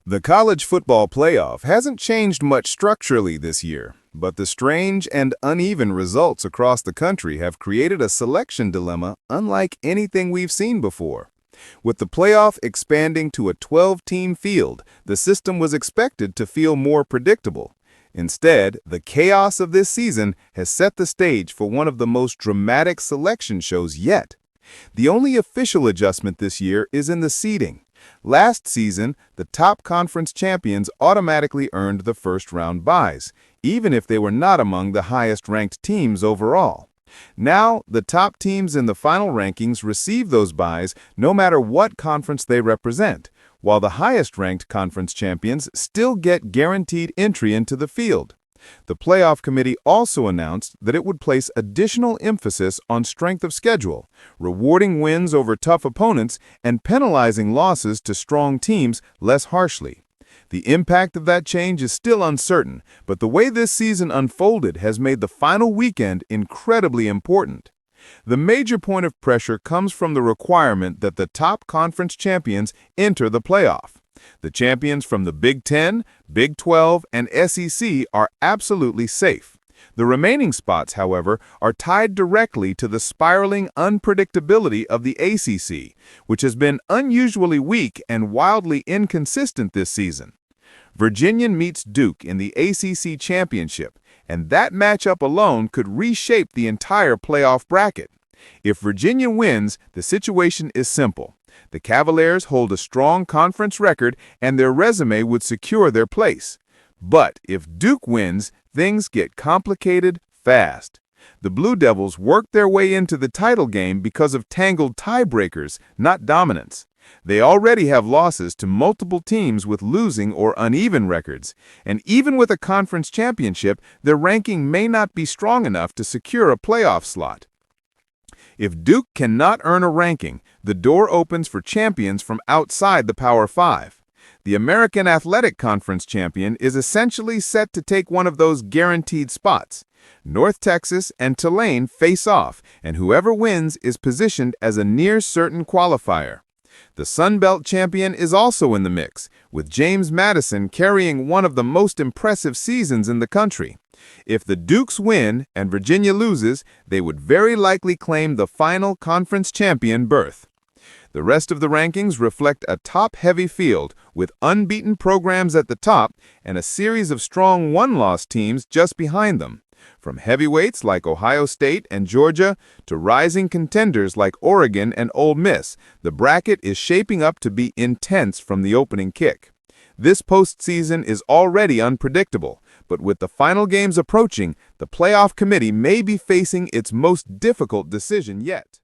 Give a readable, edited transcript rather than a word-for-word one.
The college football playoff hasn't changed much structurally this year, but the strange and uneven results across the country have created a selection dilemma unlike anything we've seen before. With the playoff expanding to a 12-team field, the system was expected to feel more predictable. Instead, the chaos of this season has set the stage for one of the most dramatic selection shows yet. The only official adjustment this year is in the seeding. Last season, the top conference champions automatically earned the first-round byes, even if they were not among the highest-ranked teams overall. Now, the top teams in the final rankings receive those byes no matter what conference they represent, while the highest-ranked conference champions still get guaranteed entry into the field. The playoff committee also announced that it would place additional emphasis on strength of schedule, rewarding wins over tough opponents and penalizing losses to strong teams less harshly. The impact of that change is still uncertain, but the way this season unfolded has made the final weekend incredibly important. The major point of pressure comes from the requirement that the top conference champions enter the playoff. The champions from the Big Ten, Big 12, and SEC are absolutely safe. The remaining spots, however, are tied directly to the spiraling unpredictability of the ACC, which has been unusually weak and wildly inconsistent this season. Virginia meets Duke in the ACC Championship, and that matchup alone could reshape the entire playoff bracket. If Virginia wins, the situation is simple. The Cavaliers hold a strong conference record, and their resume would secure their place. But if Duke wins, things get complicated fast. The Blue Devils work their way into the title game because of tangled tiebreakers, not dominance. They already have losses to multiple teams with losing or uneven records, and even with a conference championship, their ranking may not be strong enough to secure a playoff slot. If Duke cannot earn a ranking, the door opens for champions from outside the Power Five. The American Athletic Conference champion is essentially set to take one of those guaranteed spots. North Texas and Tulane face off, and whoever wins is positioned as a near-certain qualifier. The Sun Belt champion is also in the mix, with James Madison carrying one of the most impressive seasons in the country. If the Dukes win and Virginia loses, they would very likely claim the final conference champion berth. The rest of the rankings reflect a top-heavy field with unbeaten programs at the top and a series of strong one-loss teams just behind them. From heavyweights like Ohio State and Georgia to rising contenders like Oregon and Ole Miss, the bracket is shaping up to be intense from the opening kick. This postseason is already unpredictable, but with the final games approaching, the playoff committee may be facing its most difficult decision yet.